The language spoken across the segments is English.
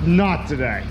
Not today.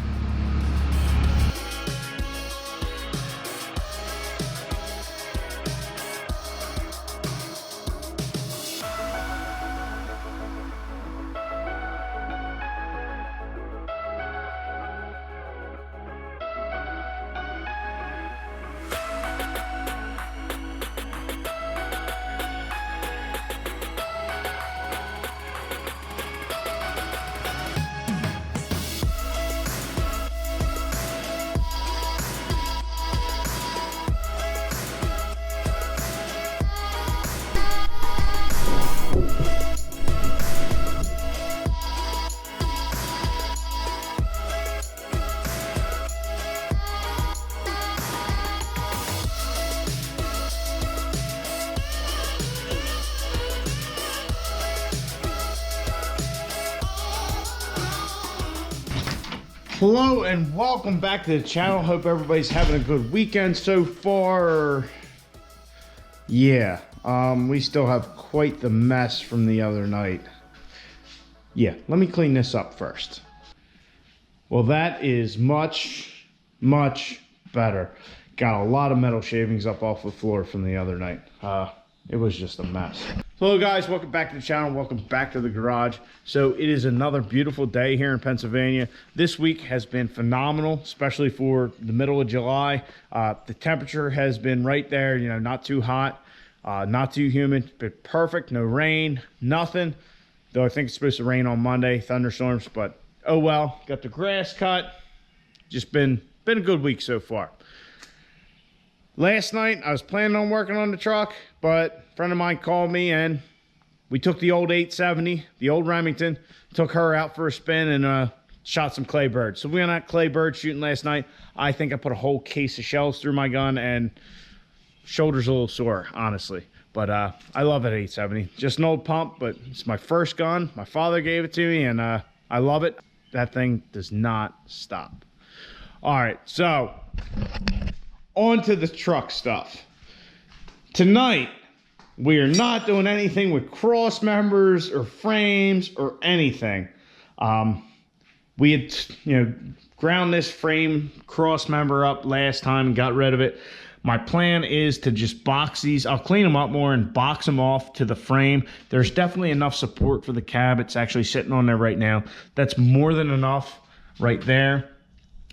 Hello and welcome back to the channel. Hope everybody's having a good weekend so far. Yeah, we still have quite the mess from the other night. Yeah, let me clean this up first. Well, that is much better. Got a lot of metal shavings up off the floor from the other night. It was just a mess. Hello guys, welcome back to the channel. Welcome back to the garage. So it is another beautiful day here in Pennsylvania. This week has been phenomenal, especially for the middle of July. The temperature has been right there, you know, not too hot, not too humid, but perfect. No rain, nothing. Though I think it's supposed to rain on Monday, thunderstorms, but oh well. Got the grass cut. Just been a good week so far. Last night, I was planning on working on the truck, but a friend of mine called me and we took the old 870, the old Remington, took her out for a spin and shot some clay birds. So we went out clay bird shooting last night. I think I put a whole case of shells through my gun and shoulder's a little sore, honestly. But I love that 870. Just an old pump, but it's my first gun. My father gave it to me and I love it. That thing does not stop. All right, so on to the truck stuff. Tonight, we are not doing anything with cross members or frames or anything. We had, ground this frame cross member up last time and got rid of it. My plan is to just box these. I'll clean them up more and box them off to the frame. There's definitely enough support for the cab. It's actually sitting on there right now. That's more than enough right there.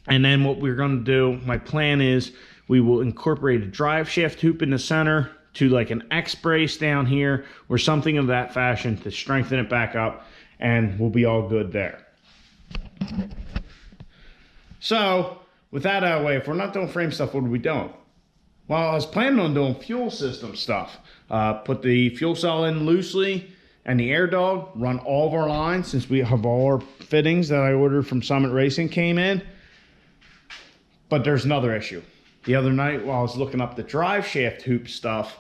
And then what we're going to do, my plan is we will incorporate a drive shaft hoop in the center to like an X brace down here or something of that fashion to strengthen it back up, and we'll be all good there. So with that out of the way, if we're not doing frame stuff, what are we doing? Well, I was planning on doing fuel system stuff. Put the fuel cell in loosely and the air dog, run all of our lines since we have all our fittings that I ordered from Summit Racing came in. But there's another issue. The other night while I was looking up the drive shaft hoop stuff,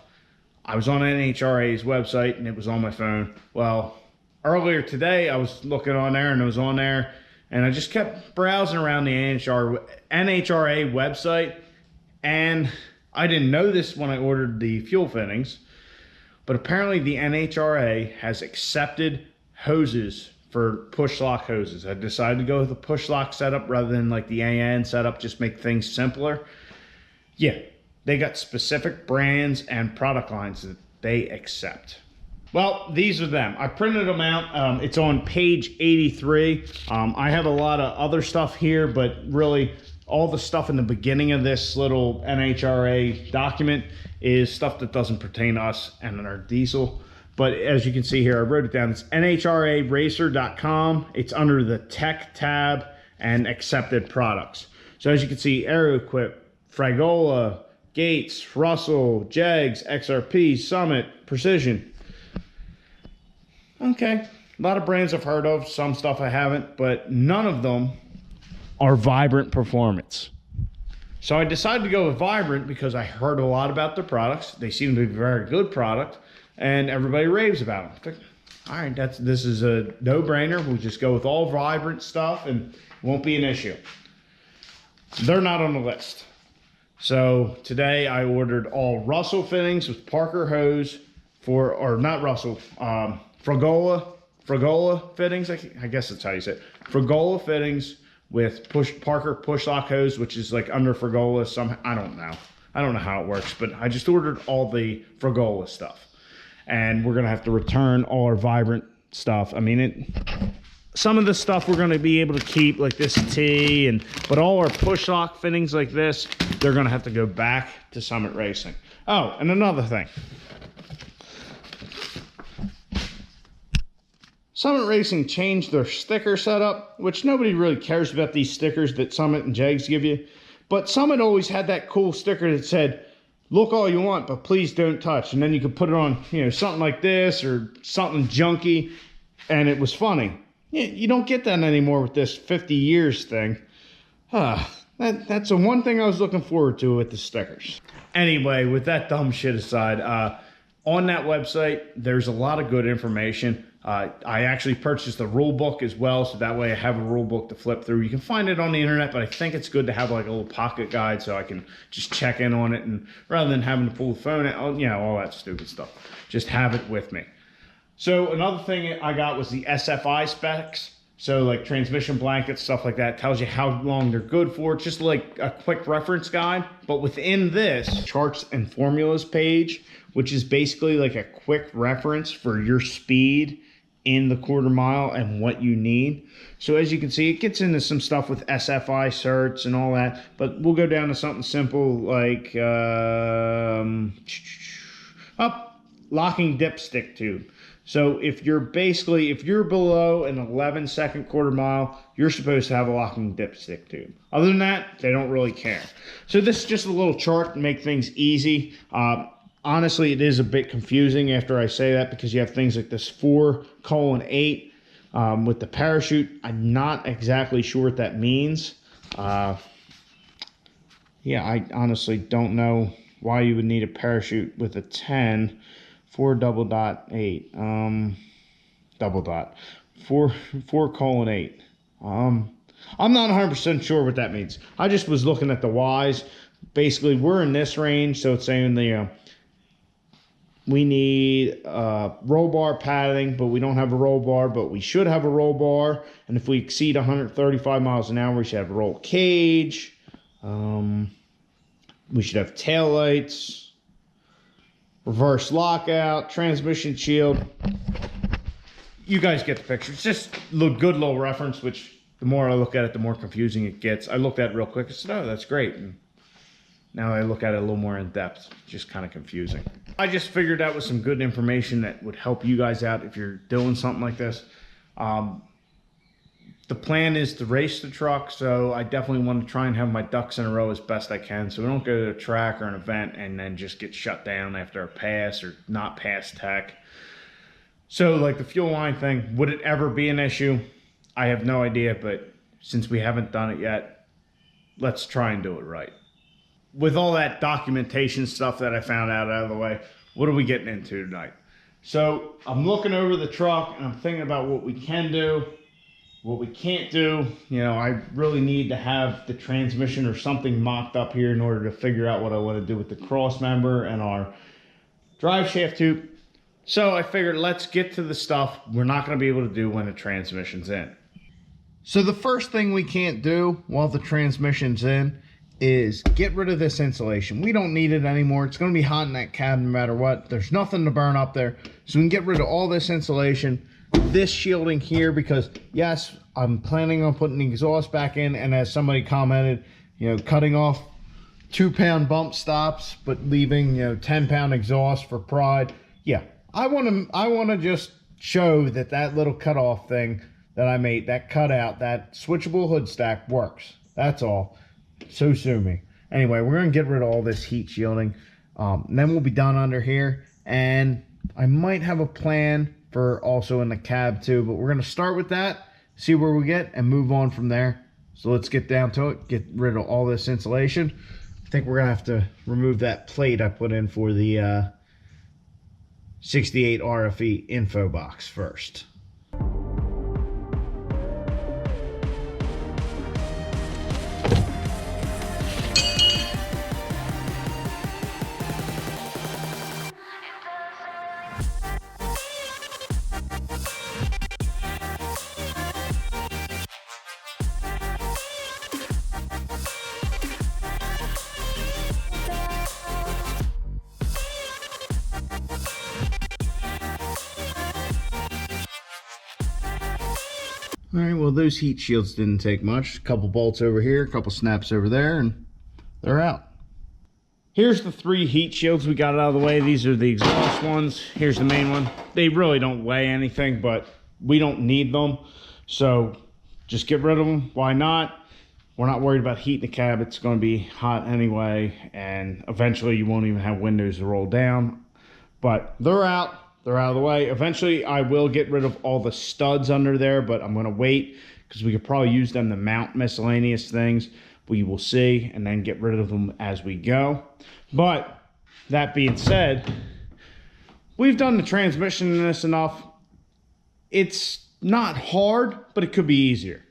I was on NHRA's website and it was on my phone. Well, earlier today I was looking on there and it was on there and I just kept browsing around the NHRA website, and I didn't know this when I ordered the fuel fittings, but apparently the NHRA has accepted hoses for push lock hoses. I decided to go with the push lock setup rather than like the AN setup, just make things simpler. Yeah, they got specific brands and product lines that they accept. Well, these are them. I printed them out. It's on page 83. I have a lot of other stuff here, but really all the stuff in the beginning of this little NHRA document is stuff that doesn't pertain to us and our diesel. But as you can see here, I wrote it down. It's NHRAracer.com. It's under the tech tab and accepted products. So as you can see, AeroEquip, Fragola, Gates, Russell, Jegs, XRP, Summit, Precision. Okay, A lot of brands I've heard of, some stuff I haven't, but none of them are Vibrant Performance. So I decided to go with Vibrant because I heard a lot about their products. They seem to be a very good product, and everybody raves about them. All right, this is a no-brainer. We'll just go with all Vibrant stuff, and it won't be an issue. They're not on the list. So today I ordered all Russell fittings with Parker hose or not Russell, Frigola fittings. I guess that's how you say it. Frigola fittings with Parker push lock hose, which is like under Frigola. I don't know how it works, but I just ordered all the Frigola stuff, and we're gonna have to return all our Vibrant stuff. I mean, some of the stuff we're gonna be able to keep, like this tee, but all our push lock fittings like this, they're gonna have to go back to Summit Racing. Oh, and another thing. Summit Racing changed their sticker setup, which nobody really cares about these stickers that Summit and Jegs give you. But Summit always had that cool sticker that said, "Look all you want, but please don't touch." And then you could put it on, something like this or something junky, and it was funny. You don't get that anymore with this 50 years thing. That's the one thing I was looking forward to with the stickers. Anyway, with that dumb shit aside, on that website, there's a lot of good information. I actually purchased the rule book as well, so that way I have a rule book to flip through. You can find it on the internet, but I think it's good to have like a little pocket guide so I can just check in on it, and rather than having to pull the phone out, all that stupid stuff, just have it with me. So another thing I got was the SFI specs. So like transmission blankets, stuff like that, tells you how long they're good for. It's just like a quick reference guide. But within this, charts and formulas page, which is basically like a quick reference for your speed in the quarter mile and what you need. So as you can see, it gets into some stuff with SFI certs and all that, but we'll go down to something simple like locking dipstick tube. So if you're below an 11-second quarter mile, you're supposed to have a locking dipstick tube. Other than that, they don't really care. So this is just a little chart to make things easy. Honestly, it is a bit confusing after I say that, because you have things like this 4:8 with the parachute. I'm not exactly sure what that means. Yeah, I honestly don't know why you would need a parachute with a 10. 4:8 4:8. I'm not 100% sure what that means. I just was looking at the Y's. Basically, we're in this range, so it's saying we need roll bar padding, but we don't have a roll bar, but we should have a roll bar. And if we exceed 135 miles an hour, we should have a roll cage. We should have tail lights. Reverse lockout, transmission shield. You guys get the picture. It's just a good little reference, which the more I look at it, the more confusing it gets. I looked at it real quick. I said, oh, that's great. And now I look at it a little more in depth. Just kind of confusing. I just figured that was some good information that would help you guys out if you're doing something like this. The plan is to race the truck, so I definitely want to try and have my ducks in a row as best I can, so we don't go to a track or an event and then just get shut down after a pass or not pass tech. So like the fuel line thing, would it ever be an issue? I have no idea, but since we haven't done it yet, let's try and do it right. With all that documentation stuff that I found out of the way, what are we getting into tonight? So I'm looking over the truck and I'm thinking about what we can do. What we can't do, I really need to have the transmission or something mocked up here in order to figure out what I want to do with the cross member and our drive shaft tube. So I figured let's get to the stuff we're not going to be able to do when the transmission's in. So the first thing we can't do while the transmission's in is get rid of this insulation. We don't need it anymore. It's going to be hot in that cab no matter what. There's nothing to burn up there. So we can get rid of all this insulation. This shielding here, because yes, I'm planning on putting the exhaust back in, and as somebody commented, cutting off 2-pound bump stops but leaving 10-pound exhaust for pride. Yeah, I want to just show that little cutoff thing that I made, that cutout, that switchable hood stack works. That's all. So sue me. Anyway, we're gonna get rid of all this heat shielding. Then we'll be done under here, and I might have a plan for also in the cab too, but we're going to start with that, see where we get, and move on from there. So let's get down to it, get rid of all this insulation. I think we're going to have to remove that plate I put in for the 68 RFE info box first. All right, well, those heat shields didn't take much. A couple bolts over here, a couple snaps over there, and they're out. Here's the 3 heat shields we got out of the way. These are the exhaust ones. Here's the main one. They really don't weigh anything, but we don't need them. So just get rid of them. Why not? We're not worried about heat in the cab. It's going to be hot anyway, and eventually you won't even have windows to roll down. But they're out. They're out of the way. Eventually, I will get rid of all the studs under there, but I'm going to wait because we could probably use them to mount miscellaneous things. We will see, and then get rid of them as we go. But that being said, we've done the transmission in this enough. It's not hard, but it could be easier.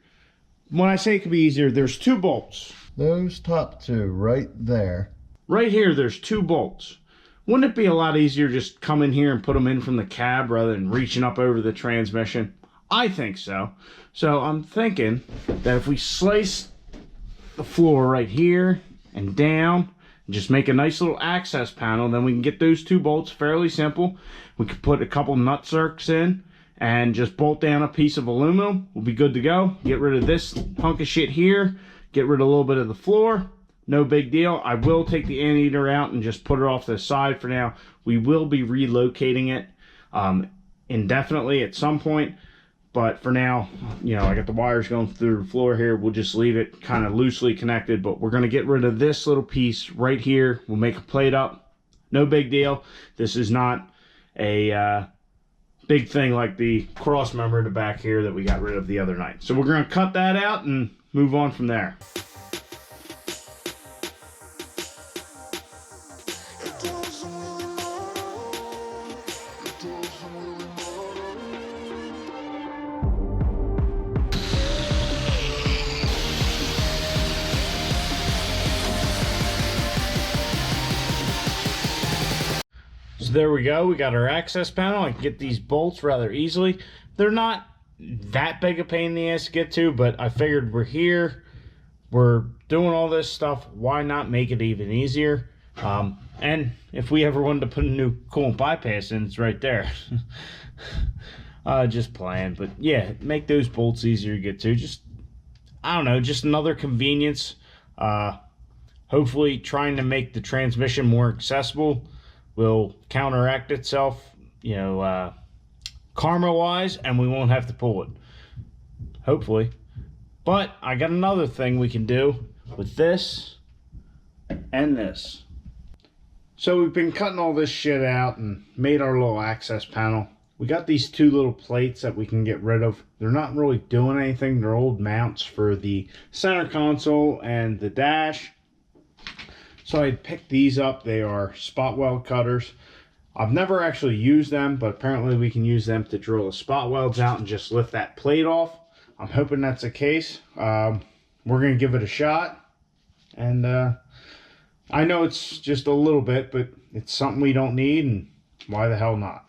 When I say it could be easier, there's 2 bolts. Those top 2 right there. Right here, there's 2 bolts. Wouldn't it be a lot easier just come in here and put them in from the cab rather than reaching up over the transmission? I think so. So I'm thinking that if we slice the floor right here and down, and just make a nice little access panel, then we can get those 2 bolts fairly simple. We could put a couple nut circs in and just bolt down a piece of aluminum. We'll be good to go. Get rid of this hunk of shit here. Get rid of a little bit of the floor. No big deal. I will take the anteater out and just put it off to the side for now. We will be relocating it indefinitely at some point. But for now, you know, I got the wires going through the floor here. We'll just leave it kind of loosely connected. But we're going to get rid of this little piece right here. We'll make a plate up. No big deal. This is not a big thing like the cross member in the back here that we got rid of the other night. So we're going to cut that out and move on from there. So there we go. We got our access panel. I can get these bolts rather easily. They're not that big a pain in the ass to get to, but I figured we're here. We're doing all this stuff. Why not make it even easier? And if we ever wanted to put a new coolant bypass in, it's right there. Just playing. But yeah, make those bolts easier to get to. Just, I don't know, just another convenience. Hopefully trying to make the transmission more accessible will counteract itself, you know, karma-wise, and we won't have to pull it. Hopefully. But I got another thing we can do with this and this. So we've been cutting all this shit out and made our little access panel. We got these 2 little plates that we can get rid of. They're not really doing anything. They're old mounts for the center console and the dash. So I picked these up. They are spot weld cutters. I've never actually used them, but apparently we can use them to drill the spot welds out and just lift that plate off. I'm hoping that's the case. We're going to give it a shot. And I know it's just a little bit, but it's something we don't need, and why the hell not?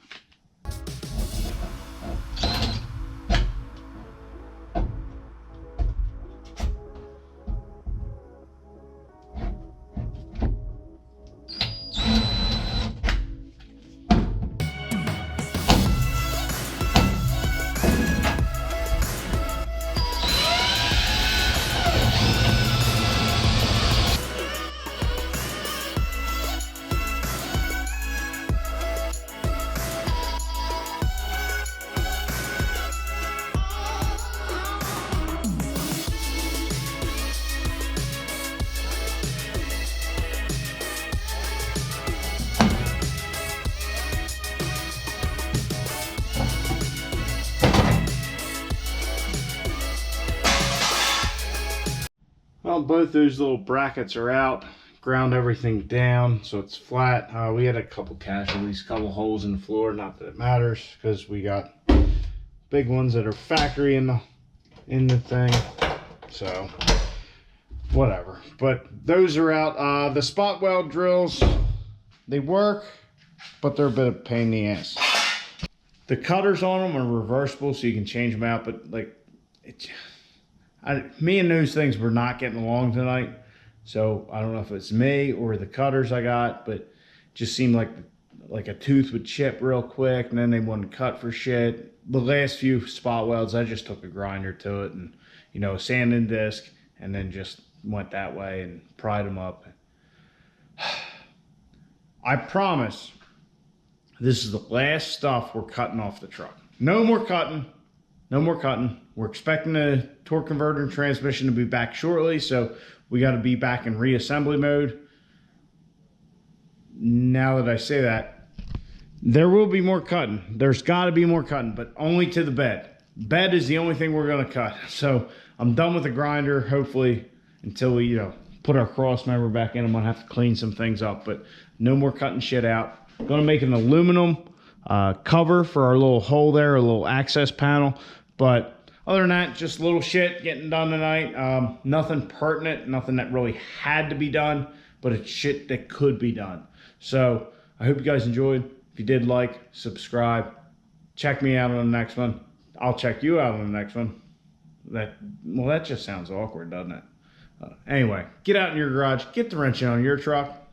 Well, both those little brackets are out. Ground everything down so it's flat. We had a couple casualties, couple holes in the floor. Not that it matters because we got big ones that are factory in the thing. So whatever. But those are out. The spot weld drills, they work, but they're a bit of a pain in the ass. The cutters on them are reversible, so you can change them out. But like, me and those things were not getting along tonight. So I don't know if it's me or the cutters I got, but it just seemed like a tooth would chip real quick, and then they wouldn't cut for shit. The last few spot welds, I just took a grinder to it and, you know, sanding disc, and then just went that way and pried them up. I promise this is the last stuff we're cutting off the truck. No more cutting. No more cutting. We're expecting the torque converter and transmission to be back shortly, so we got to be back in reassembly mode. Now that I say that, there will be more cutting. There's got to be more cutting, but only to the bed. Bed is the only thing we're going to cut. So I'm done with the grinder, hopefully, until we, you know, put our cross member back in. I'm going to have to clean some things up, but no more cutting shit out. I'm going to make an aluminum cover for our little hole there, a little access panel. But other than that, just little shit getting done tonight. Nothing pertinent, nothing that really had to be done, but it's shit that could be done. So I hope you guys enjoyed. If you did, like, subscribe, check me out on the next one. I'll check you out on the next one. That just sounds awkward, doesn't it? Anyway, get out in your garage, get the wrench on your truck.